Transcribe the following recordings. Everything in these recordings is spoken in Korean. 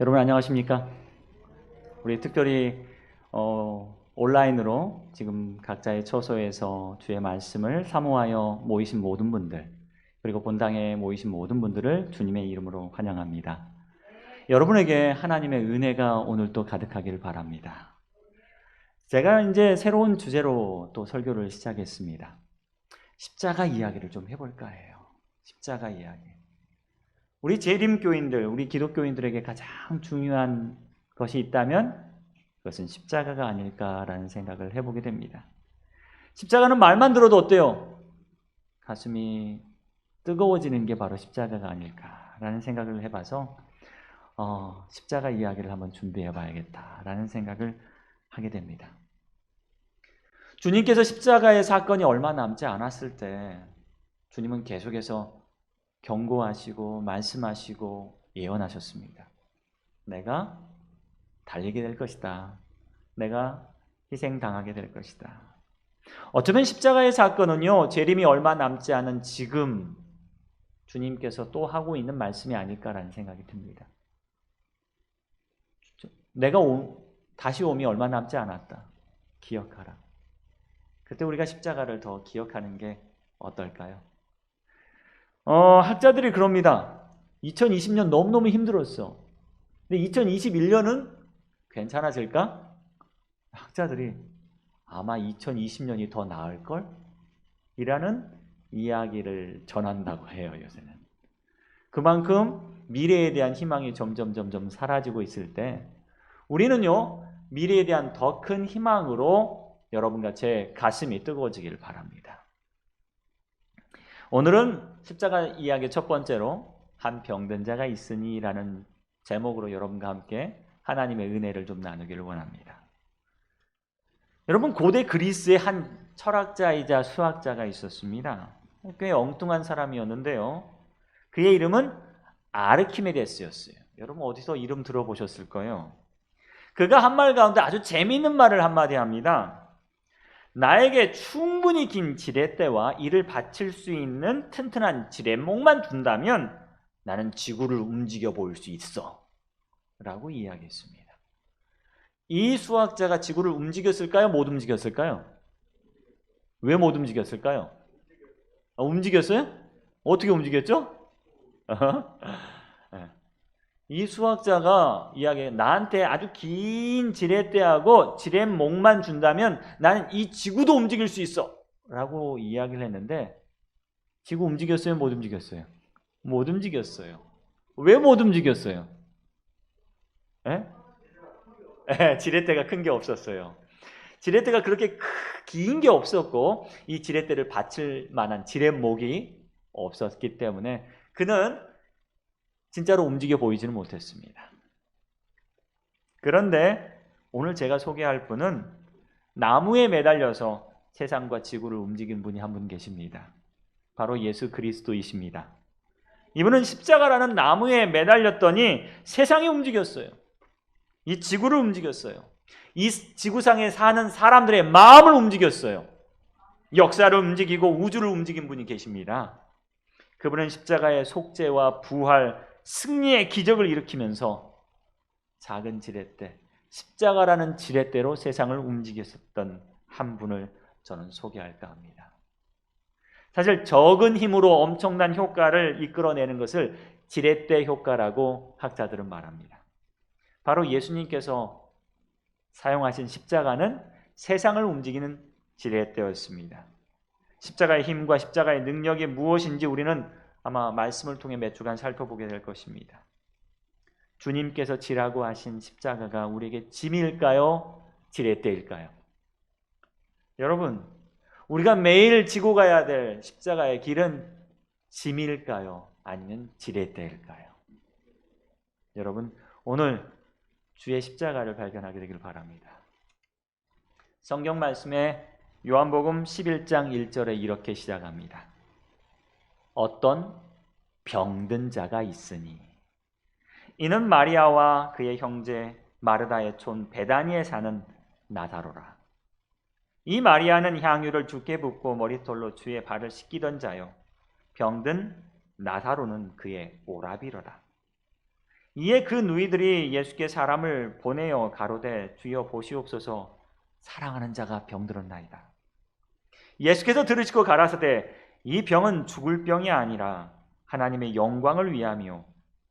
여러분 안녕하십니까? 우리 특별히 온라인으로 지금 각자의 처소에서 주의 말씀을 사모하여 모이신 모든 분들, 그리고 본당에 모이신 모든 분들을 주님의 이름으로 환영합니다. 여러분에게 하나님의 은혜가 오늘 또 가득하길 바랍니다. 제가 이제 새로운 주제로 또 설교를 시작했습니다. 십자가 이야기를 좀 해볼까 해요. 십자가 이야기. 우리 재림교인들, 우리 기독교인들에게 가장 중요한 것이 있다면 그것은 십자가가 아닐까라는 생각을 해보게 됩니다. 십자가는 말만 들어도 어때요? 가슴이 뜨거워지는 게 바로 십자가가 아닐까라는 생각을 해봐서 십자가 이야기를 한번 준비해봐야겠다라는 생각을 하게 됩니다. 주님께서 십자가의 사건이 얼마 남지 않았을 때 주님은 계속해서 경고하시고 말씀하시고 예언하셨습니다. 내가 달리게 될 것이다. 내가 희생당하게 될 것이다. 어쩌면 십자가의 사건은요, 재림이 얼마 남지 않은 지금 주님께서 또 하고 있는 말씀이 아닐까라는 생각이 듭니다. 내가 다시 오미 얼마 남지 않았다. 기억하라. 그때 우리가 십자가를 더 기억하는 게 어떨까요? 학자들이 그럽니다. 2020년 너무너무 힘들었어. 근데 2021년은 괜찮아질까? 학자들이 아마 2020년이 더 나을걸? 이라는 이야기를 전한다고 해요, 요새는. 그만큼 미래에 대한 희망이 점점 사라지고 있을 때 우리는요, 미래에 대한 더 큰 희망으로 여러분과 제 가슴이 뜨거워지길 바랍니다. 오늘은 십자가 이야기 첫 번째로 한 병든 자가 있으니 라는 제목으로 여러분과 함께 하나님의 은혜를 좀 나누기를 원합니다. 여러분, 고대 그리스에 한 철학자이자 수학자가 있었습니다. 꽤 엉뚱한 사람이었는데요. 그의 이름은 아르키메데스였어요. 여러분 어디서 이름 들어보셨을 거예요. 그가 한 말 가운데 아주 재미있는 말을 한마디 합니다. 나에게 충분히 긴 지렛대와 이를 받칠 수 있는 튼튼한 지렛목만 둔다면 나는 지구를 움직여 볼 수 있어 라고 이야기했습니다. 이 수학자가 지구를 움직였을까요? 못 움직였을까요? 왜 못 움직였을까요? 움직였어요? 어떻게 움직였죠? 이 수학자가 이야기해 나한테 아주 긴 지렛대하고 지렛목만 준다면 나는 이 지구도 움직일 수 있어 라고 이야기를 했는데 지구 움직였어요? 못 움직였어요? 못 움직였어요. 왜 못 움직였어요? 지렛대가 큰 게 없었어요. 지렛대가 그렇게 긴 게 없었고 이 지렛대를 받칠 만한 지렛목이 없었기 때문에 그는 진짜로 움직여 보이지는 못했습니다. 그런데 오늘 제가 소개할 분은 나무에 매달려서 세상과 지구를 움직인 분이 한 분 계십니다. 바로 예수 그리스도이십니다. 이분은 십자가라는 나무에 매달렸더니 세상이 움직였어요. 이 지구를 움직였어요. 이 지구상에 사는 사람들의 마음을 움직였어요. 역사를 움직이고 우주를 움직인 분이 계십니다. 그분은 십자가의 속죄와 부활, 승리의 기적을 일으키면서 작은 지렛대, 십자가라는 지렛대로 세상을 움직였었던 한 분을 저는 소개할까 합니다. 사실 적은 힘으로 엄청난 효과를 이끌어내는 것을 지렛대 효과라고 학자들은 말합니다. 바로 예수님께서 사용하신 십자가는 세상을 움직이는 지렛대였습니다. 십자가의 힘과 십자가의 능력이 무엇인지 우리는 아마 말씀을 통해 몇 주간 살펴보게 될 것입니다. 주님께서 지라고 하신 십자가가 우리에게 짐일까요? 지렛대일까요? 여러분, 우리가 매일 지고 가야 될 십자가의 길은 짐일까요? 아니면 지렛대일까요? 여러분, 오늘 주의 십자가를 발견하게 되길 바랍니다. 성경 말씀에 요한복음 11장 1절에 이렇게 시작합니다. 어떤 병든 자가 있으니 이는 마리아와 그의 형제 마르다의 촌 베다니에 사는 나사로라. 이 마리아는 향유를 주께 붓고 머리털로 주의 발을 씻기던 자요 병든 나사로는 그의 오라비로라. 이에 그 누이들이 예수께 사람을 보내어 가로되 주여 보시옵소서 사랑하는 자가 병들었나이다. 예수께서 들으시고 가라사대 이 병은 죽을 병이 아니라 하나님의 영광을 위하며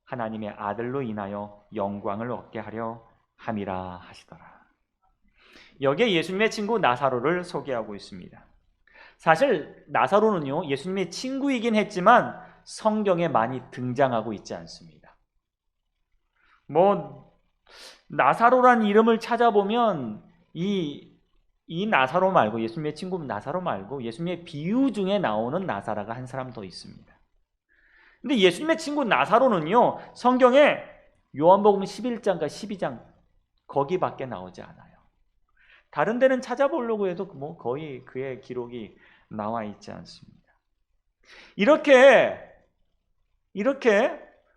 하나님의 아들로 인하여 영광을 얻게 하려 함이라 하시더라. 여기에 예수님의 친구 나사로를 소개하고 있습니다. 사실 나사로는요, 예수님의 친구이긴 했지만 성경에 많이 등장하고 있지 않습니다. 나사로란 이름을 찾아보면 이 나사로 말고, 예수님의 친구 나사로 말고 예수님의 비유 중에 나오는 나사로가 한 사람 더 있습니다. 근데 예수님의 친구 나사로는요, 성경에 요한복음 11장과 12장 거기밖에 나오지 않아요. 다른 데는 찾아보려고 해도 거의 그의 기록이 나와 있지 않습니다. 이렇게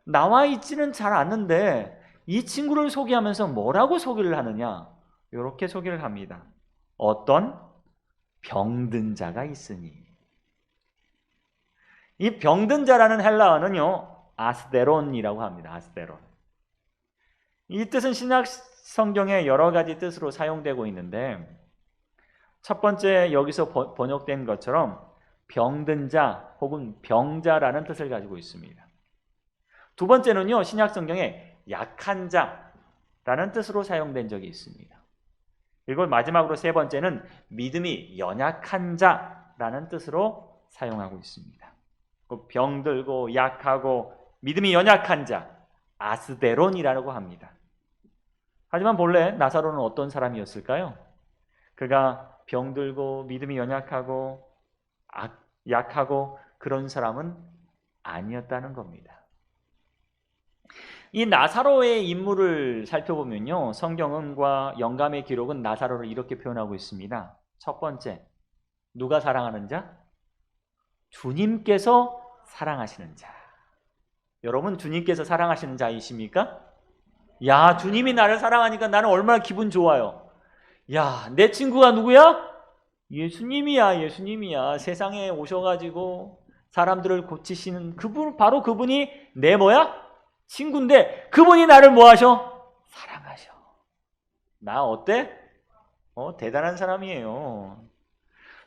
나와 있지는 잘 않는데 이 친구를 소개하면서 뭐라고 소개를 하느냐? 이렇게 소개를 합니다. 어떤 병든 자가 있으니. 이 병든 자라는 헬라어는요, 아스데론이라고 합니다. 아스데론. 이 뜻은 신약 성경에 여러 가지 뜻으로 사용되고 있는데, 첫 번째 여기서 번역된 것처럼 병든 자 혹은 병자라는 뜻을 가지고 있습니다. 두 번째는요, 신약 성경에 약한 자라는 뜻으로 사용된 적이 있습니다. 그리고 마지막으로 세 번째는 믿음이 연약한 자라는 뜻으로 사용하고 있습니다. 병들고 약하고 믿음이 연약한 자, 아스데론이라고 합니다. 하지만 본래 나사로는 어떤 사람이었을까요? 그가 병들고 믿음이 연약하고 약하고 그런 사람은 아니었다는 겁니다. 이 나사로의 인물을 살펴보면요, 성경과 영감의 기록은 나사로를 이렇게 표현하고 있습니다. 첫 번째, 누가 사랑하는 자? 주님께서 사랑하시는 자. 여러분, 주님께서 사랑하시는 자이십니까? 야, 주님이 나를 사랑하니까 나는 얼마나 기분 좋아요. 야, 내 친구가 누구야? 예수님이야, 예수님이야. 세상에 오셔가지고 사람들을 고치시는 그분, 바로 그분이 내 뭐야? 친구인데 그분이 나를 뭐 하셔? 사랑하셔. 나 어때? 대단한 사람이에요.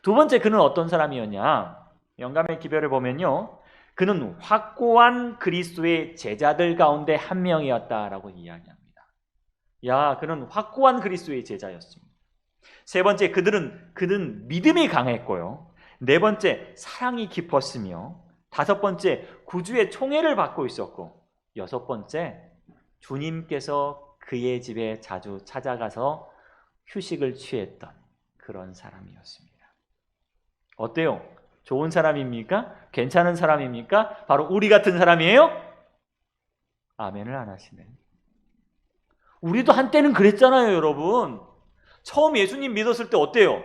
두 번째, 그는 어떤 사람이었냐? 영감의 기별을 보면요, 그는 확고한 그리스도의 제자들 가운데 한 명이었다라고 이야기합니다. 야, 그는 확고한 그리스도의 제자였습니다. 세 번째, 그는 믿음이 강했고요. 네 번째, 사랑이 깊었으며, 다섯 번째, 구주의 총애를 받고 있었고, 여섯 번째, 주님께서 그의 집에 자주 찾아가서 휴식을 취했던 그런 사람이었습니다. 어때요? 좋은 사람입니까? 괜찮은 사람입니까? 바로 우리 같은 사람이에요? 아멘을 안 하시네. 우리도 한때는 그랬잖아요, 여러분. 처음 예수님 믿었을 때 어때요?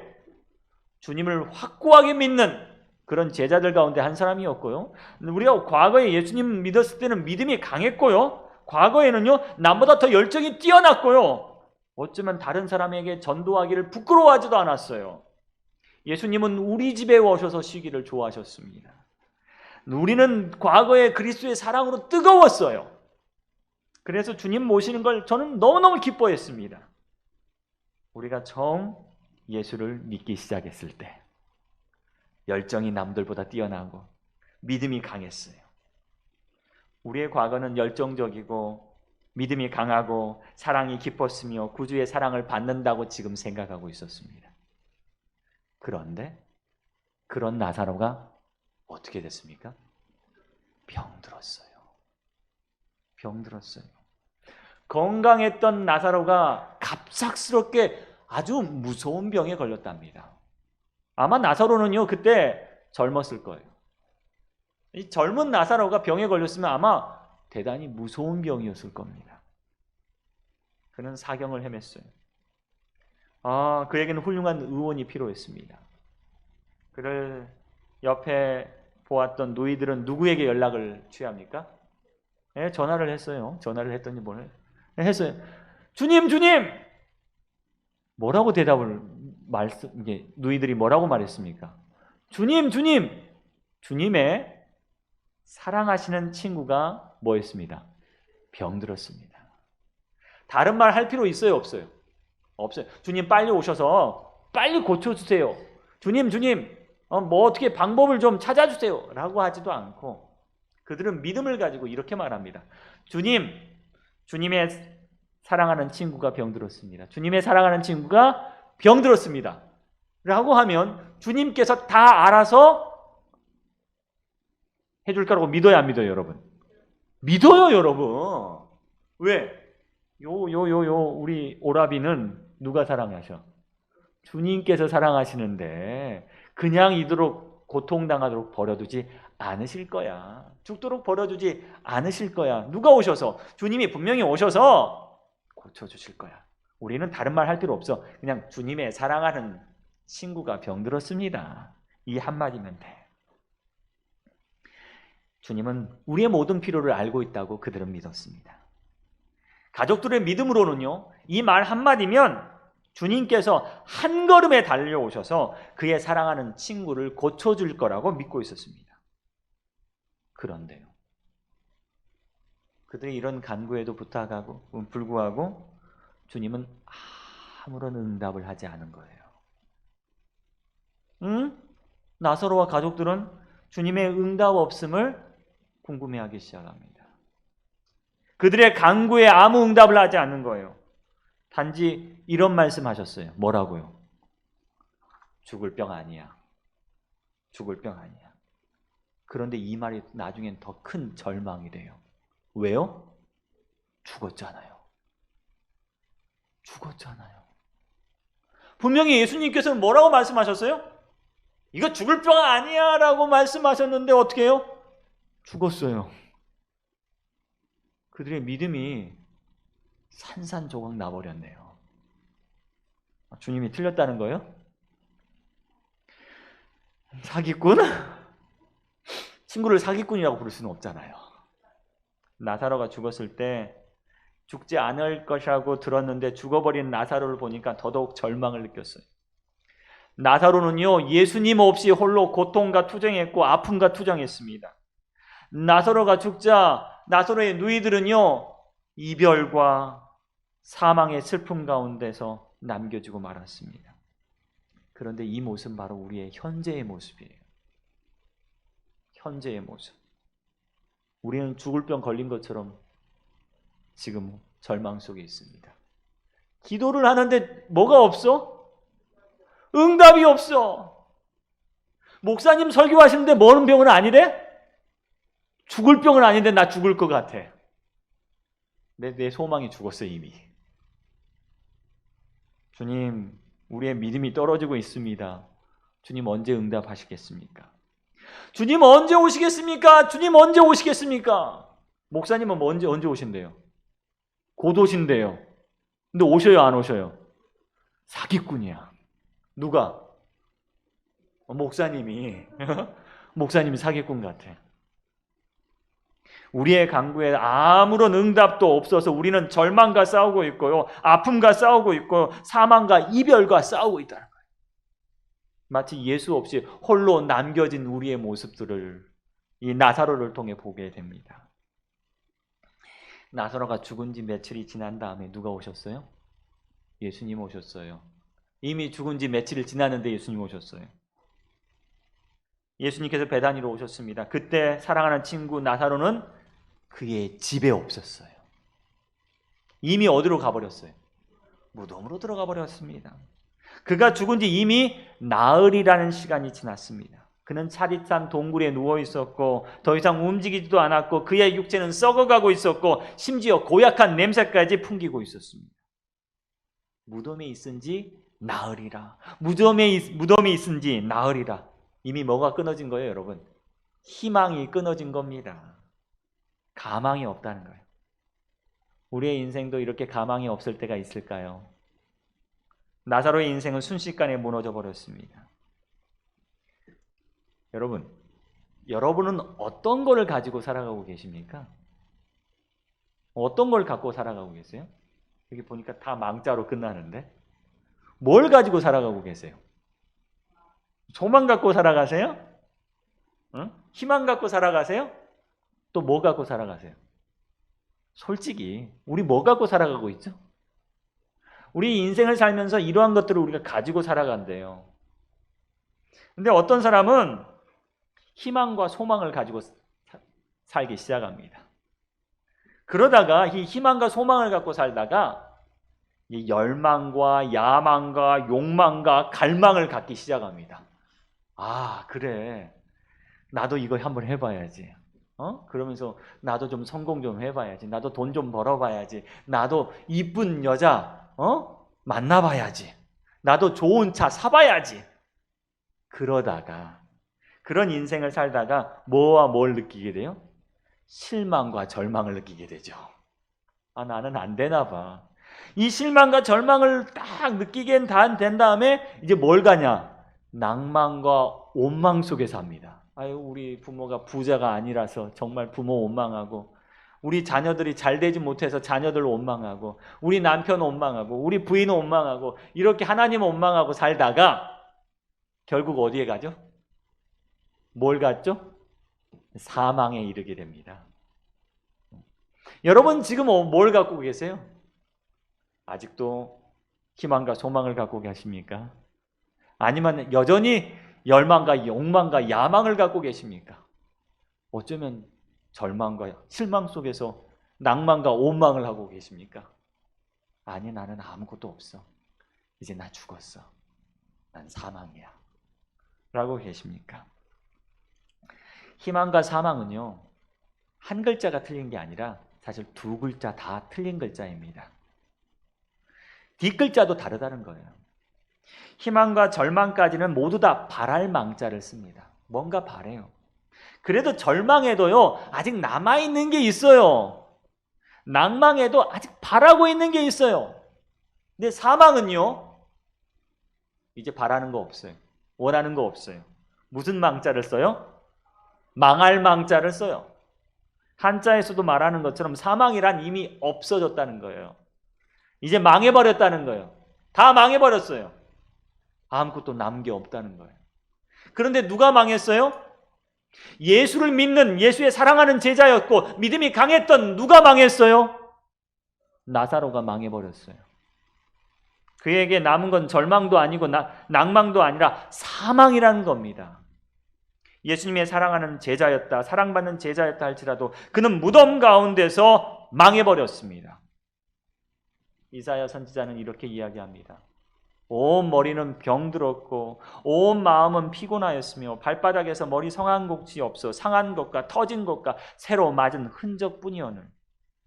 주님을 확고하게 믿는 그런 제자들 가운데 한 사람이었고요. 우리가 과거에 예수님 믿었을 때는 믿음이 강했고요. 과거에는요, 남보다 더 열정이 뛰어났고요. 어쩌면 다른 사람에게 전도하기를 부끄러워하지도 않았어요. 예수님은 우리 집에 오셔서 쉬기를 좋아하셨습니다. 우리는 과거에 그리스도의 사랑으로 뜨거웠어요. 그래서 주님 모시는 걸 저는 너무너무 기뻐했습니다. 우리가 처음 예수를 믿기 시작했을 때 열정이 남들보다 뛰어나고 믿음이 강했어요. 우리의 과거는 열정적이고 믿음이 강하고 사랑이 깊었으며 구주의 사랑을 받는다고 지금 생각하고 있었습니다. 그런데 그런 나사로가 어떻게 됐습니까? 병들었어요. 병들었어요. 건강했던 나사로가 갑작스럽게 아주 무서운 병에 걸렸답니다. 아마 나사로는요, 그때 젊었을 거예요. 이 젊은 나사로가 병에 걸렸으면 아마 대단히 무서운 병이었을 겁니다. 그는 사경을 헤맸어요. 그에게는 훌륭한 의원이 필요했습니다. 그를 옆에 보았던 누이들은 누구에게 연락을 취합니까? 전화를 했어요. 전화를 했더니 뭘 했어요? 주님! 뭐라고 누이들이 뭐라고 말했습니까? 주님! 주님의 사랑하시는 친구가 뭐였습니다? 병들었습니다. 다른 말 할 필요 있어요, 없어요? 없어요. 주님 빨리 오셔서 빨리 고쳐주세요. 주님 뭐 어떻게 방법을 좀 찾아주세요 라고 하지도 않고 그들은 믿음을 가지고 이렇게 말합니다. 주님의 사랑하는 친구가 병들었습니다. 주님의 사랑하는 친구가 병들었습니다 라고 하면 주님께서 다 알아서 해줄 거라고 믿어야 안 믿어요, 여러분? 믿어요, 여러분. 왜? 우리 오라비는 누가 사랑하셔? 주님께서 사랑하시는데 그냥 이도록 고통당하도록 버려두지 않으실 거야. 죽도록 버려두지 않으실 거야. 누가 오셔서? 주님이 분명히 오셔서 고쳐주실 거야. 우리는 다른 말 할 필요 없어. 그냥 주님의 사랑하는 친구가 병들었습니다. 이 한마디면 돼. 주님은 우리의 모든 필요를 알고 있다고 그들은 믿었습니다. 가족들의 믿음으로는요, 이 말 한마디면 주님께서 한 걸음에 달려오셔서 그의 사랑하는 친구를 고쳐줄 거라고 믿고 있었습니다. 그런데요, 그들이 이런 간구에도 불구하고 주님은 아무런 응답을 하지 않은 거예요. 나사로와 가족들은 주님의 응답 없음을 궁금해하기 시작합니다. 그들의 간구에 아무 응답을 하지 않는 거예요. 단지 이런 말씀하셨어요. 뭐라고요? 죽을 병 아니야. 죽을 병 아니야. 그런데 이 말이 나중엔 더 큰 절망이 돼요. 왜요? 죽었잖아요. 죽었잖아요. 분명히 예수님께서는 뭐라고 말씀하셨어요? 이거 죽을 병 아니야 라고 말씀하셨는데 어떻게 해요? 죽었어요. 그들의 믿음이 산산조각 나버렸네요. 주님이 틀렸다는 거예요? 사기꾼? 친구를 사기꾼이라고 부를 수는 없잖아요. 나사로가 죽었을 때 죽지 않을 것이라고 들었는데 죽어버린 나사로를 보니까 더더욱 절망을 느꼈어요. 나사로는요, 예수님 없이 홀로 고통과 투정했고 아픔과 투정했습니다. 나사로가 죽자 나사로의 누이들은요, 이별과 사망의 슬픔 가운데서 남겨지고 말았습니다. 그런데 이 모습은 바로 우리의 현재의 모습이에요. 현재의 모습. 우리는 죽을 병 걸린 것처럼 지금 절망 속에 있습니다. 기도를 하는데 뭐가 없어? 응답이 없어. 목사님 설교하시는데 뭐는 병은 아니래? 죽을 병은 아닌데 나 죽을 것 같아. 내 소망이 죽었어 이미. 주님, 우리의 믿음이 떨어지고 있습니다. 주님 언제 응답하시겠습니까? 주님 언제 오시겠습니까? 주님 언제 오시겠습니까? 목사님은 언제 오신대요? 곧 오신대요. 근데 오셔요 안 오셔요? 사기꾼이야. 누가? 목사님이. 목사님이 사기꾼 같아. 우리의 간구에 아무런 응답도 없어서 우리는 절망과 싸우고 있고요, 아픔과 싸우고 있고 사망과 이별과 싸우고 있다는 거예요. 마치 예수 없이 홀로 남겨진 우리의 모습들을 이 나사로를 통해 보게 됩니다. 나사로가 죽은 지 며칠이 지난 다음에 누가 오셨어요? 예수님 오셨어요. 이미 죽은 지 며칠이 지났는데 예수님 오셨어요. 예수님께서 베다니로 오셨습니다. 그때 사랑하는 친구 나사로는 그의 집에 없었어요. 이미 어디로 가버렸어요? 무덤으로 들어가 버렸습니다. 그가 죽은 지 이미 나흘이라는 시간이 지났습니다. 그는 차디찬 동굴에 누워 있었고 더 이상 움직이지도 않았고 그의 육체는 썩어가고 있었고 심지어 고약한 냄새까지 풍기고 있었습니다. 무덤에 있은 지 나흘이라. 무덤에 있은 지 나흘이라. 이미 뭐가 끊어진 거예요, 여러분? 희망이 끊어진 겁니다. 가망이 없다는 거예요. 우리의 인생도 이렇게 가망이 없을 때가 있을까요? 나사로의 인생은 순식간에 무너져 버렸습니다. 여러분은 어떤 걸 가지고 살아가고 계십니까? 어떤 걸 갖고 살아가고 계세요? 여기 보니까 다 망자로 끝나는데 뭘 가지고 살아가고 계세요? 소망 갖고 살아가세요? 응? 희망 갖고 살아가세요? 또 뭐 갖고 살아가세요? 솔직히 우리 뭐 갖고 살아가고 있죠? 우리 인생을 살면서 이러한 것들을 우리가 가지고 살아간대요. 근데 어떤 사람은 희망과 소망을 가지고 살기 시작합니다. 그러다가 이 희망과 소망을 갖고 살다가 이 열망과 야망과 욕망과 갈망을 갖기 시작합니다. 아, 그래. 나도 이거 한번 해봐야지. 그러면서 나도 좀 성공 좀 해봐야지. 나도 돈 좀 벌어봐야지. 나도 이쁜 여자, 만나봐야지. 나도 좋은 차 사봐야지. 그러다가, 그런 인생을 살다가 뭐와 뭘 느끼게 돼요? 실망과 절망을 느끼게 되죠. 아, 나는 안 되나 봐. 이 실망과 절망을 딱 느끼게 된 다음에 이제 뭘 가냐? 낭만과 원망 속에 삽니다. 아유, 우리 부모가 부자가 아니라서 정말 부모 원망하고, 우리 자녀들이 잘 되지 못해서 자녀들 원망하고, 우리 남편 원망하고, 우리 부인 원망하고, 이렇게 하나님 원망하고 살다가 결국 어디에 가죠? 뭘 갔죠? 사망에 이르게 됩니다. 여러분 지금 뭘 갖고 계세요? 아직도 희망과 소망을 갖고 계십니까? 아니면 여전히 열망과 욕망과 야망을 갖고 계십니까? 어쩌면 절망과 실망 속에서 낭만과 원망을 하고 계십니까? 아니, 나는 아무것도 없어. 이제 나 죽었어. 난 사망이야. 라고 계십니까? 희망과 사망은요, 한 글자가 틀린 게 아니라 사실 두 글자 다 틀린 글자입니다. 뒷글자도 다르다는 거예요. 희망과 절망까지는 모두 다 바랄 망자를 씁니다. 뭔가 바래요. 그래도 절망에도요, 아직 남아있는 게 있어요. 낭망에도 아직 바라고 있는 게 있어요. 근데 사망은요, 이제 바라는 거 없어요. 원하는 거 없어요. 무슨 망자를 써요? 망할 망자를 써요. 한자에서도 말하는 것처럼 사망이란 이미 없어졌다는 거예요. 이제 망해버렸다는 거예요. 다 망해버렸어요. 아무것도 남은 게 없다는 거예요. 그런데 누가 망했어요? 예수를 믿는, 예수의 사랑하는 제자였고 믿음이 강했던 누가 망했어요? 나사로가 망해버렸어요. 그에게 남은 건 절망도 아니고 낭망도 아니라 사망이라는 겁니다. 예수님의 사랑하는 제자였다, 사랑받는 제자였다 할지라도 그는 무덤 가운데서 망해버렸습니다. 이사야 선지자는 이렇게 이야기합니다. 온 머리는 병들었고 온 마음은 피곤하였으며 발바닥에서 머리 성한 곳이 없어 상한 것과 터진 것과 새로 맞은 흔적뿐이오늘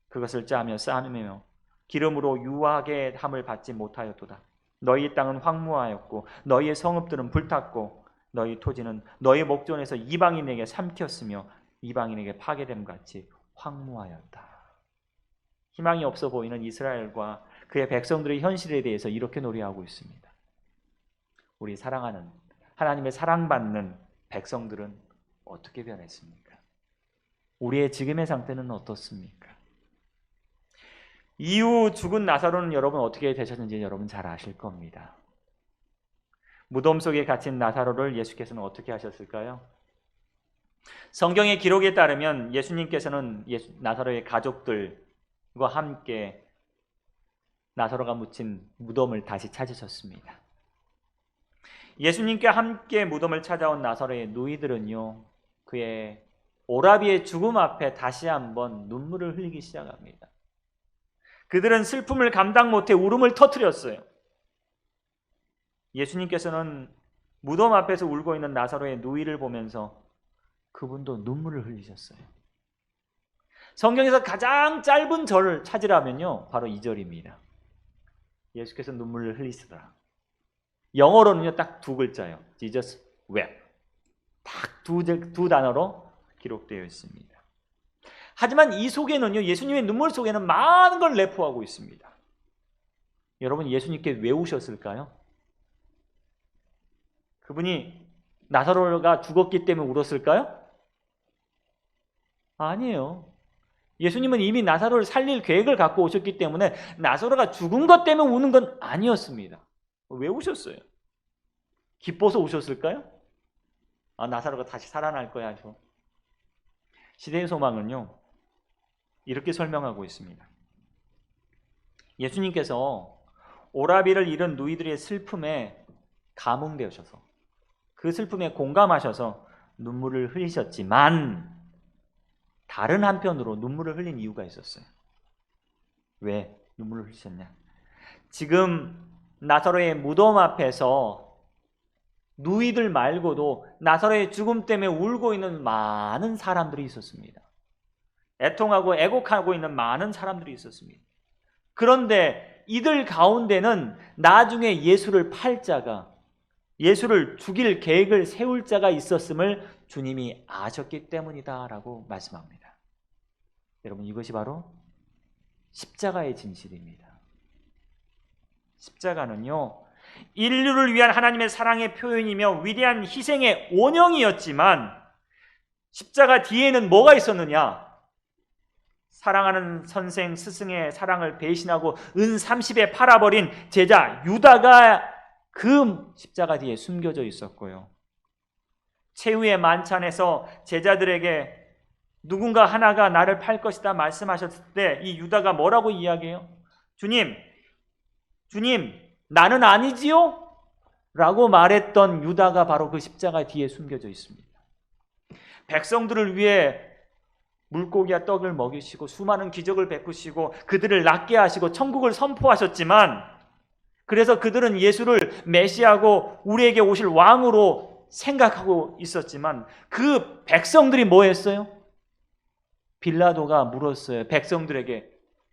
그것을 짜며 싸매며 기름으로 유하게 함을 받지 못하였도다. 너희 땅은 황무하였고 너희의 성읍들은 불탔고 너희 토지는 너희 목전에서 이방인에게 삼켰으며 이방인에게 파괴됨 같이 황무하였다. 희망이 없어 보이는 이스라엘과 그의 백성들의 현실에 대해서 이렇게 노래하고 있습니다. 우리 사랑하는 하나님의 사랑받는 백성들은 어떻게 변했습니까? 우리의 지금의 상태는 어떻습니까? 이후 죽은 나사로는 여러분 어떻게 되셨는지 여러분 잘 아실 겁니다. 무덤 속에 갇힌 나사로를 예수께서는 어떻게 하셨을까요? 성경의 기록에 따르면 예수님께서는 나사로의 가족들과 함께 나사로가 묻힌 무덤을 다시 찾으셨습니다. 예수님께 함께 무덤을 찾아온 나사로의 누이들은요, 그의 오라비의 죽음 앞에 다시 한번 눈물을 흘리기 시작합니다. 그들은 슬픔을 감당 못해 울음을 터뜨렸어요. 예수님께서는 무덤 앞에서 울고 있는 나사로의 누이를 보면서 그분도 눈물을 흘리셨어요. 성경에서 가장 짧은 절을 찾으라면요, 바로 이 절입니다. 예수께서 눈물을 흘리시더라. 영어로는요, 딱 두 글자예요. Jesus wept. 딱 두 단어로 기록되어 있습니다. 하지만 이 속에는요, 예수님의 눈물 속에는 많은 걸 내포하고 있습니다. 여러분, 예수님께 왜 우셨을까요? 그분이 나사로가 죽었기 때문에 울었을까요? 아니에요. 예수님은 이미 나사로를 살릴 계획을 갖고 오셨기 때문에 나사로가 죽은 것 때문에 우는 건 아니었습니다. 왜 우셨어요? 기뻐서 우셨을까요? 아, 나사로가 다시 살아날 거야. 시대의 소망은요, 이렇게 설명하고 있습니다. 예수님께서 오라비를 잃은 누이들의 슬픔에 감흥되셔서 그 슬픔에 공감하셔서 눈물을 흘리셨지만 다른 한편으로 눈물을 흘린 이유가 있었어요. 왜 눈물을 흘리셨냐? 지금 나사로의 무덤 앞에서 누이들 말고도 나사로의 죽음 때문에 울고 있는 많은 사람들이 있었습니다. 애통하고 애곡하고 있는 많은 사람들이 있었습니다. 그런데 이들 가운데는 나중에 예수를 팔 자가, 예수를 죽일 계획을 세울 자가 있었음을 주님이 아셨기 때문이다라고 말씀합니다. 여러분, 이것이 바로 십자가의 진실입니다. 십자가는요, 인류를 위한 하나님의 사랑의 표현이며 위대한 희생의 원형이었지만 십자가 뒤에는 뭐가 있었느냐? 사랑하는 선생 스승의 사랑을 배신하고 은 30에 팔아버린 제자 유다가 그 십자가 뒤에 숨겨져 있었고요. 최후의 만찬에서 제자들에게 누군가 하나가 나를 팔 것이다 말씀하셨을 때 이 유다가 뭐라고 이야기해요? 주님, 나는 아니지요? 라고 말했던 유다가 바로 그 십자가 뒤에 숨겨져 있습니다. 백성들을 위해 물고기와 떡을 먹이시고 수많은 기적을 베푸시고 그들을 낫게 하시고 천국을 선포하셨지만, 그래서 그들은 예수를 메시아고 우리에게 오실 왕으로 생각하고 있었지만 그 백성들이 뭐 했어요? 빌라도가 물었어요. 백성들에게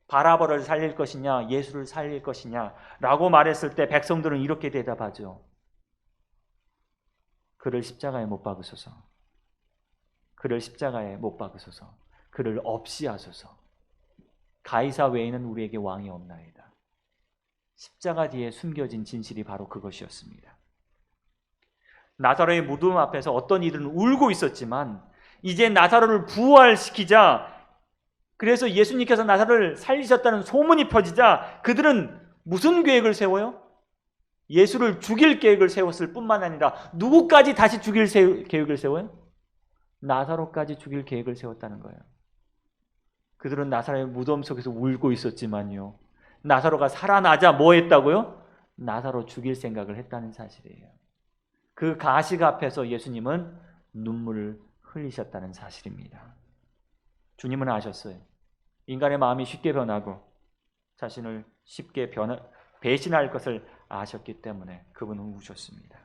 바라바를 살릴 것이냐 예수를 살릴 것이냐 라고 말했을 때 백성들은 이렇게 대답하죠. 그를 십자가에 못 박으소서. 그를 십자가에 못 박으소서. 그를 없이 하소서. 가이사 외에는 우리에게 왕이 없나이다. 십자가 뒤에 숨겨진 진실이 바로 그것이었습니다. 나사로의 무덤 앞에서 어떤 이들은 울고 있었지만 이제 나사로를 부활시키자, 그래서 예수님께서 나사로를 살리셨다는 소문이 퍼지자 그들은 무슨 계획을 세워요? 예수를 죽일 계획을 세웠을 뿐만 아니라 누구까지 다시 죽일 계획을 세워요? 나사로까지 죽일 계획을 세웠다는 거예요. 그들은 나사로의 무덤 속에서 울고 있었지만요, 나사로가 살아나자 뭐 했다고요? 나사로 죽일 생각을 했다는 사실이에요. 그 가식 앞에서 예수님은 눈물을 흘리셨다는 사실입니다. 주님은 아셨어요. 인간의 마음이 쉽게 변하고 자신을 쉽게 배신할 것을 아셨기 때문에 그분은 우셨습니다.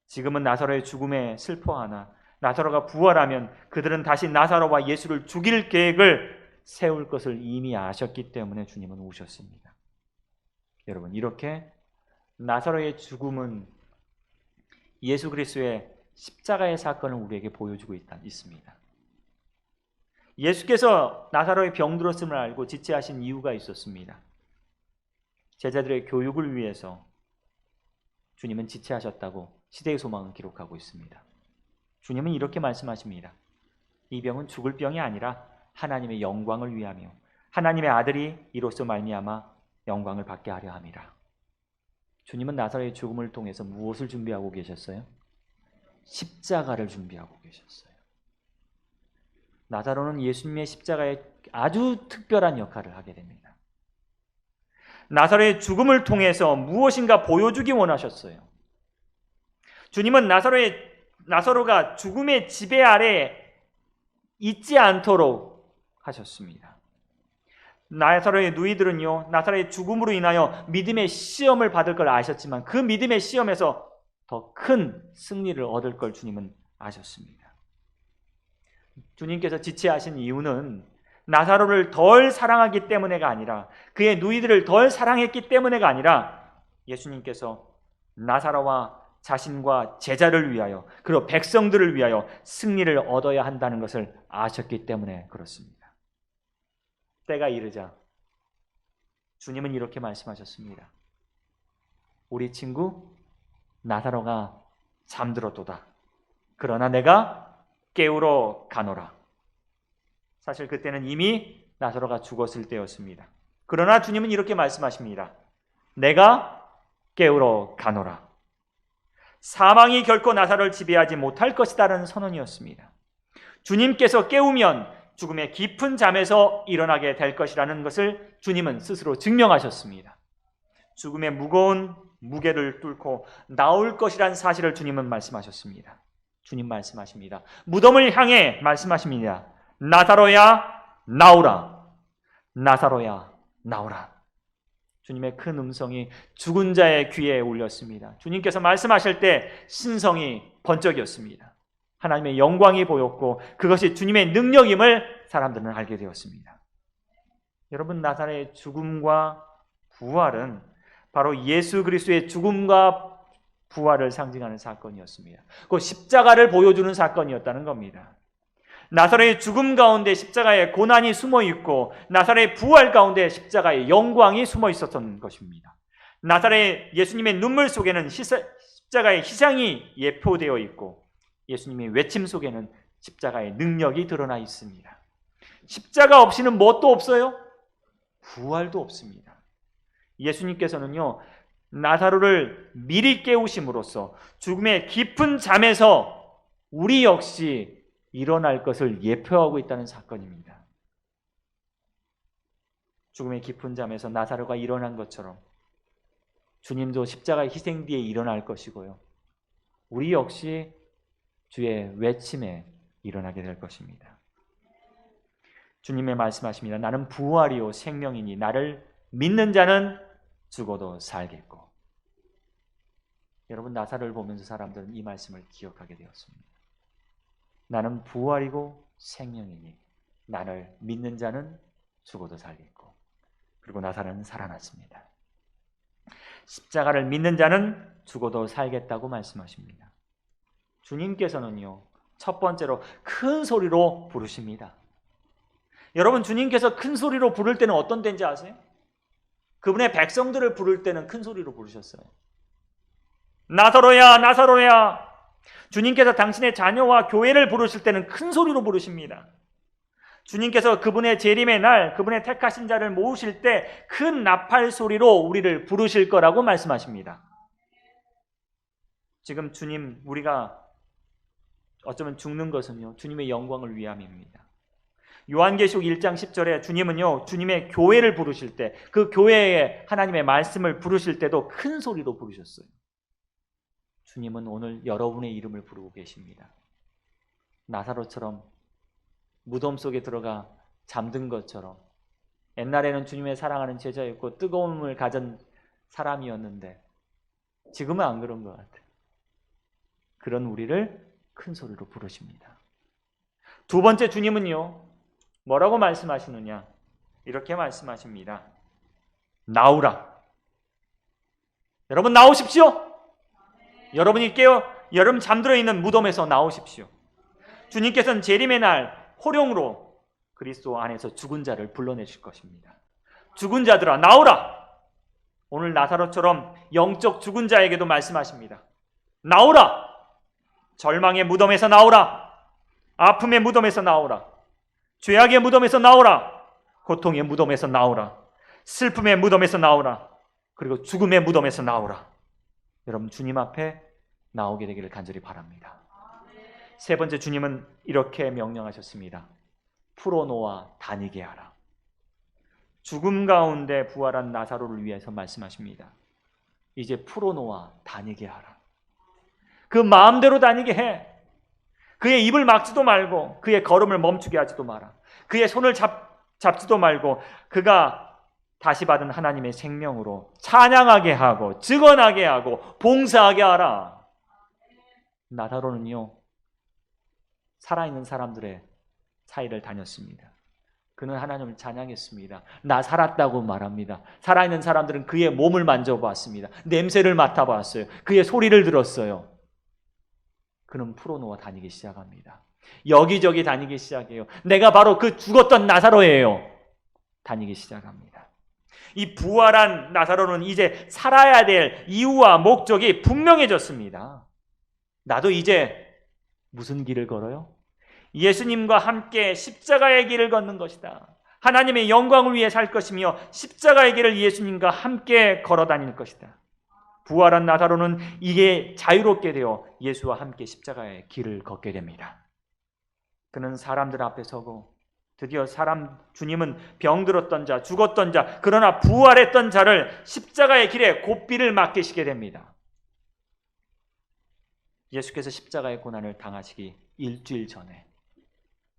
지금은 나사로의 죽음에 슬퍼하나 나사로가 부활하면 그들은 다시 나사로와 예수를 죽일 계획을 세울 것을 이미 아셨기 때문에 주님은 우셨습니다. 여러분, 이렇게 나사로의 죽음은 예수 그리스도의 십자가의 사건을 우리에게 보여주고 있습니다. 예수께서 나사로의 병들었음을 알고 지체하신 이유가 있었습니다. 제자들의 교육을 위해서 주님은 지체하셨다고 시대의 소망은 기록하고 있습니다. 주님은 이렇게 말씀하십니다. 이 병은 죽을 병이 아니라 하나님의 영광을 위하며 하나님의 아들이 이로써 말미암아 영광을 받게 하려 함이라. 주님은 나사로의 죽음을 통해서 무엇을 준비하고 계셨어요? 십자가를 준비하고 계셨어요. 나사로는 예수님의 십자가에 아주 특별한 역할을 하게 됩니다. 나사로의 죽음을 통해서 무엇인가 보여주기 원하셨어요. 주님은 나사로가 죽음의 지배 아래 있지 않도록 하셨습니다. 나사로의 누이들은요, 나사로의 죽음으로 인하여 믿음의 시험을 받을 걸 아셨지만 그 믿음의 시험에서 더 큰 승리를 얻을 걸 주님은 아셨습니다. 주님께서 지체하신 이유는 나사로를 덜 사랑하기 때문에가 아니라, 그의 누이들을 덜 사랑했기 때문에가 아니라, 예수님께서 나사로와 자신과 제자를 위하여 그리고 백성들을 위하여 승리를 얻어야 한다는 것을 아셨기 때문에 그렇습니다. 때가 이르자 주님은 이렇게 말씀하셨습니다. 우리 친구 나사로가 잠들었도다. 그러나 내가 깨우러 가노라. 사실 그때는 이미 나사로가 죽었을 때였습니다. 그러나 주님은 이렇게 말씀하십니다. 내가 깨우러 가노라. 사망이 결코 나사로를 지배하지 못할 것이다라는 선언이었습니다. 주님께서 깨우면 죽음의 깊은 잠에서 일어나게 될 것이라는 것을 주님은 스스로 증명하셨습니다. 죽음의 무거운 무게를 뚫고 나올 것이라는 사실을 주님은 말씀하셨습니다. 주님 말씀하십니다. 무덤을 향해 말씀하십니다. 나사로야 나오라. 나사로야 나오라. 주님의 큰 음성이 죽은 자의 귀에 울렸습니다. 주님께서 말씀하실 때 신성이 번쩍이었습니다. 하나님의 영광이 보였고 그것이 주님의 능력임을 사람들은 알게 되었습니다. 여러분, 나사로의 죽음과 부활은 바로 예수 그리스도의 죽음과 부활을 상징하는 사건이었습니다. 그 십자가를 보여주는 사건이었다는 겁니다. 나사로의 죽음 가운데 십자가의 고난이 숨어 있고 나사로의 부활 가운데 십자가의 영광이 숨어 있었던 것입니다. 나사로의 예수님의 눈물 속에는 십자가의 희생이 예표되어 있고 예수님의 외침 속에는 십자가의 능력이 드러나 있습니다. 십자가 없이는 무엇도 없어요? 부활도 없습니다. 예수님께서는요, 나사로를 미리 깨우심으로써 죽음의 깊은 잠에서 우리 역시 일어날 것을 예표하고 있다는 사건입니다. 죽음의 깊은 잠에서 나사로가 일어난 것처럼 주님도 십자가의 희생 뒤에 일어날 것이고요. 우리 역시 주의 외침에 일어나게 될 것입니다. 주님의 말씀하십니다. 나는 부활이요 생명이니 나를 믿는 자는 죽어도 살겠고. 여러분, 나사로를 보면서 사람들은 이 말씀을 기억하게 되었습니다. 나는 부활이고 생명이니 나를 믿는 자는 죽어도 살겠고. 그리고 나사로는 살아났습니다. 십자가를 믿는 자는 죽어도 살겠다고 말씀하십니다. 주님께서는요, 첫 번째로 큰 소리로 부르십니다. 여러분, 주님께서 큰 소리로 부를 때는 어떤 때인지 아세요? 그분의 백성들을 부를 때는 큰 소리로 부르셨어요. 나사로야 나사로야. 주님께서 당신의 자녀와 교회를 부르실 때는 큰 소리로 부르십니다. 주님께서 그분의 재림의 날, 그분의 택하신 자를 모으실 때 큰 나팔 소리로 우리를 부르실 거라고 말씀하십니다. 지금 주님, 우리가 어쩌면 죽는 것은요, 주님의 영광을 위함입니다. 요한계시록 1장 10절에 주님은요, 주님의 교회를 부르실 때, 그 교회에 하나님의 말씀을 부르실 때도 큰 소리로 부르셨어요. 주님은 오늘 여러분의 이름을 부르고 계십니다. 나사로처럼 무덤 속에 들어가 잠든 것처럼 옛날에는 주님의 사랑하는 제자였고 뜨거움을 가진 사람이었는데 지금은 안 그런 것 같아요. 그런 우리를 큰 소리로 부르십니다. 두 번째, 주님은요, 뭐라고 말씀하시느냐? 이렇게 말씀하십니다. 나오라. 여러분, 나오십시오. 여러분이 여러분 잠들어 있는 무덤에서 나오십시오. 주님께서는 재림의 날 호령으로 그리스도 안에서 죽은 자를 불러내실 것입니다. 죽은 자들아 나오라. 오늘 나사로처럼 영적 죽은 자에게도 말씀하십니다. 나오라. 절망의 무덤에서 나오라. 아픔의 무덤에서 나오라. 죄악의 무덤에서 나오라. 고통의 무덤에서 나오라. 슬픔의 무덤에서 나오라. 그리고 죽음의 무덤에서 나오라. 여러분, 주님 앞에 나오게 되기를 간절히 바랍니다. 세 번째, 주님은 이렇게 명령하셨습니다. 풀어놓아 다니게 하라. 죽음 가운데 부활한 나사로를 위해서 말씀하십니다. 이제 풀어놓아 다니게 하라. 그 마음대로 다니게 해. 그의 입을 막지도 말고 그의 걸음을 멈추게 하지도 마라. 그의 손을 잡지도 말고 그가 다시 받은 하나님의 생명으로 찬양하게 하고 증언하게 하고 봉사하게 하라. 나사로는요, 살아있는 사람들의 사이를 다녔습니다. 그는 하나님을 찬양했습니다. 나 살았다고 말합니다. 살아있는 사람들은 그의 몸을 만져봤습니다. 냄새를 맡아봤어요. 그의 소리를 들었어요. 그는 풀어놓아 다니기 시작합니다. 여기저기 다니기 시작해요. 내가 바로 그 죽었던 나사로예요. 다니기 시작합니다. 이 부활한 나사로는 이제 살아야 될 이유와 목적이 분명해졌습니다. 나도 이제 무슨 길을 걸어요? 예수님과 함께 십자가의 길을 걷는 것이다. 하나님의 영광을 위해 살 것이며 십자가의 길을 예수님과 함께 걸어 다닐 것이다. 부활한 나사로는 이게 자유롭게 되어 예수와 함께 십자가의 길을 걷게 됩니다. 그는 사람들 앞에 서고 드디어 주님은 병들었던 자, 죽었던 자, 그러나 부활했던 자를 십자가의 길에 고삐를 맡기시게 됩니다. 예수께서 십자가의 고난을 당하시기 일주일 전에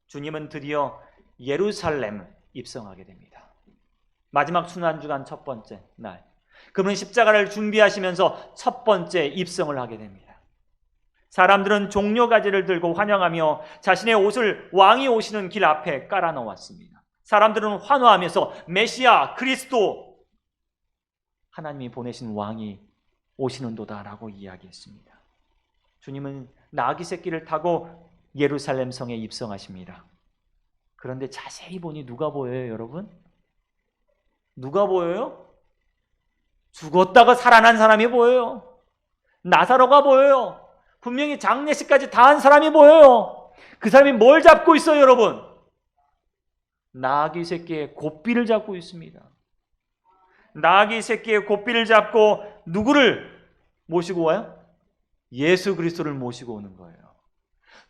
주님은 드디어 예루살렘 입성하게 됩니다. 마지막 순환주간 첫 번째 날, 그분은 십자가를 준비하시면서 첫 번째 입성을 하게 됩니다. 사람들은 종려가지를 들고 환영하며 자신의 옷을 왕이 오시는 길 앞에 깔아 놓았습니다. 사람들은 환호하면서 메시아 그리스도, 하나님이 보내신 왕이 오시는도다라고 이야기했습니다. 주님은 나귀 새끼를 타고 예루살렘 성에 입성하십니다. 그런데 자세히 보니 누가 보여요, 여러분? 누가 보여요? 죽었다가 살아난 사람이 보여요. 나사로가 보여요. 분명히 장례식까지 다 한 사람이 보여요. 그 사람이 뭘 잡고 있어요, 여러분? 나귀 새끼의 고삐를 잡고 있습니다. 나귀 새끼의 고삐를 잡고 누구를 모시고 와요? 예수 그리스도를 모시고 오는 거예요.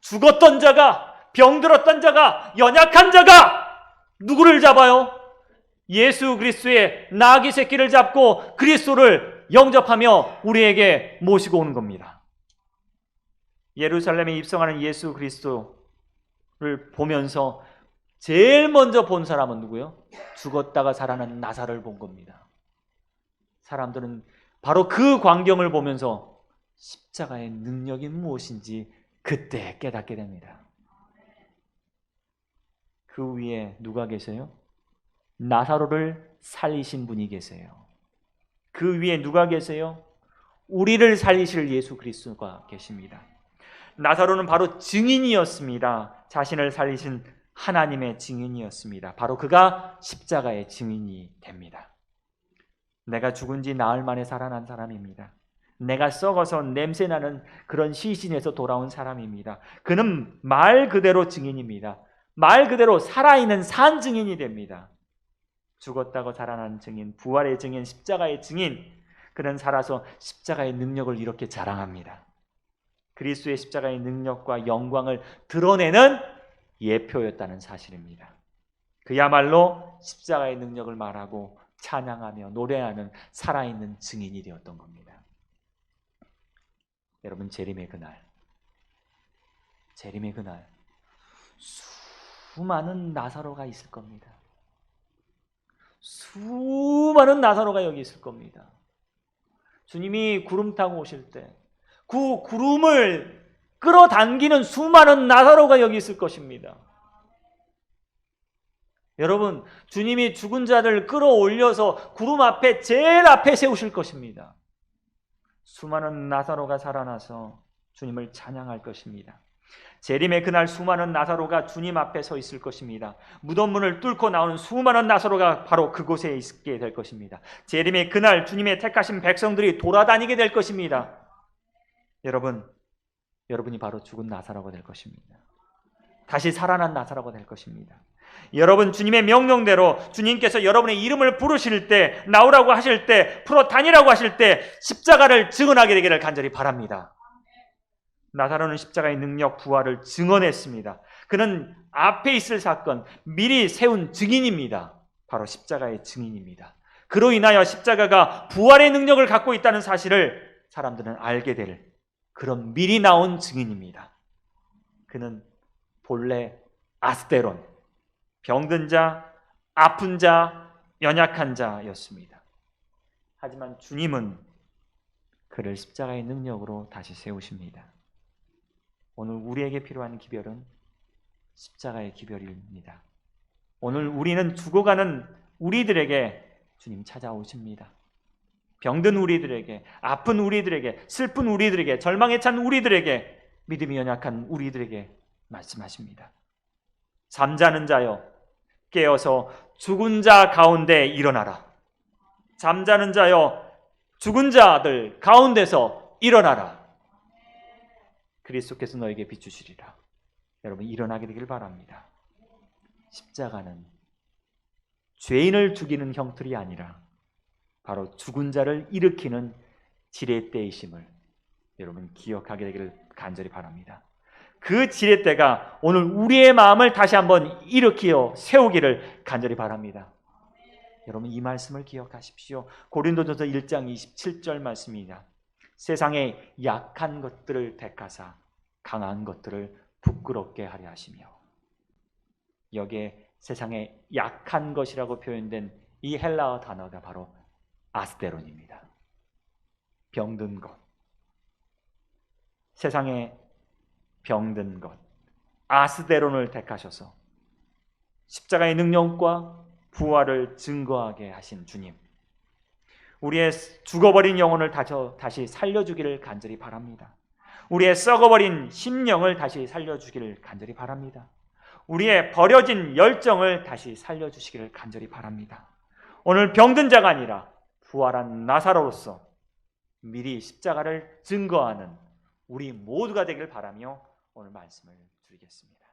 죽었던 자가, 병들었던 자가, 연약한 자가 누구를 잡아요? 예수 그리스도의 나귀 새끼를 잡고 그리스도를 영접하며 우리에게 모시고 오는 겁니다. 예루살렘에 입성하는 예수 그리스도를 보면서 제일 먼저 본 사람은 누구요? 죽었다가 살아난 나사로를 본 겁니다. 사람들은 바로 그 광경을 보면서 십자가의 능력이 무엇인지 그때 깨닫게 됩니다. 그 위에 누가 계세요? 나사로를 살리신 분이 계세요. 그 위에 누가 계세요? 우리를 살리실 예수 그리스도가 계십니다. 나사로는 바로 증인이었습니다. 자신을 살리신 하나님의 증인이었습니다. 바로 그가 십자가의 증인이 됩니다. 내가 죽은 지 나흘 만에 살아난 사람입니다. 내가 썩어서 냄새나는 그런 시신에서 돌아온 사람입니다. 그는 말 그대로 증인입니다. 말 그대로 살아있는 산 증인이 됩니다. 죽었다고 살아난 증인, 부활의 증인, 십자가의 증인, 그는 살아서 십자가의 능력을 이렇게 자랑합니다. 그리스도의 십자가의 능력과 영광을 드러내는 예표였다는 사실입니다. 그야말로 십자가의 능력을 말하고 찬양하며 노래하는 살아있는 증인이 되었던 겁니다. 여러분, 재림의 그날 수많은 나사로가 있을 겁니다. 수많은 나사로가 여기 있을 겁니다. 주님이 구름 타고 오실 때 그 구름을 끌어당기는 수많은 나사로가 여기 있을 것입니다. 여러분, 주님이 죽은 자들 끌어올려서 구름 앞에 제일 앞에 세우실 것입니다. 수많은 나사로가 살아나서 주님을 찬양할 것입니다. 재림의 그날 수많은 나사로가 주님 앞에 서 있을 것입니다. 무덤문을 뚫고 나오는 수많은 나사로가 바로 그곳에 있게 될 것입니다. 재림의 그날 주님의 택하신 백성들이 돌아다니게 될 것입니다. 여러분이 바로 죽은 나사로가 될 것입니다. 다시 살아난 나사로가 될 것입니다. 여러분, 주님의 명령대로 주님께서 여러분의 이름을 부르실 때, 나오라고 하실 때, 풀어 다니라고 하실 때 십자가를 증언하게 되기를 간절히 바랍니다. 나사로는 십자가의 능력, 부활을 증언했습니다. 그는 앞에 있을 사건, 미리 세운 증인입니다. 바로 십자가의 증인입니다. 그로 인하여 십자가가 부활의 능력을 갖고 있다는 사실을 사람들은 알게 될 그런 미리 나온 증인입니다. 그는 본래 아스테론, 병든 자, 아픈 자, 연약한 자였습니다. 하지만 주님은 그를 십자가의 능력으로 다시 세우십니다. 오늘 우리에게 필요한 기별은 십자가의 기별입니다. 오늘 우리는 죽어가는 우리들에게 주님 찾아오십니다. 병든 우리들에게, 아픈 우리들에게, 슬픈 우리들에게, 절망에 찬 우리들에게, 믿음이 연약한 우리들에게 말씀하십니다. 잠자는 자여, 깨어서 죽은 자 가운데 일어나라. 잠자는 자여, 죽은 자들 가운데서 일어나라. 그리스도께서 너에게 비추시리라. 여러분, 일어나게 되길 바랍니다. 십자가는 죄인을 죽이는 형틀이 아니라 바로 죽은 자를 일으키는 지렛대이심을 여러분 기억하게 되기를 간절히 바랍니다. 그 지렛대가 오늘 우리의 마음을 다시 한번 일으켜 세우기를 간절히 바랍니다. 여러분 이 말씀을 기억하십시오. 고린도전서 1장 27절 말씀입니다. 세상에 약한 것들을 택하사 강한 것들을 부끄럽게 하려 하시며, 여기에 세상에 약한 것이라고 표현된 이 헬라어 단어가 바로 아스테론입니다. 병든 것, 세상에 병든 것, 아스테론을 택하셔서 십자가의 능력과 부활을 증거하게 하신 주님, 우리의 죽어버린 영혼을 다시 살려주기를 간절히 바랍니다. 우리의 썩어버린 심령을 다시 살려주기를 간절히 바랍니다. 우리의 버려진 열정을 다시 살려주시기를 간절히 바랍니다. 오늘 병든 자가 아니라 부활한 나사로로서 미리 십자가를 증거하는 우리 모두가 되길 바라며 오늘 말씀을 드리겠습니다.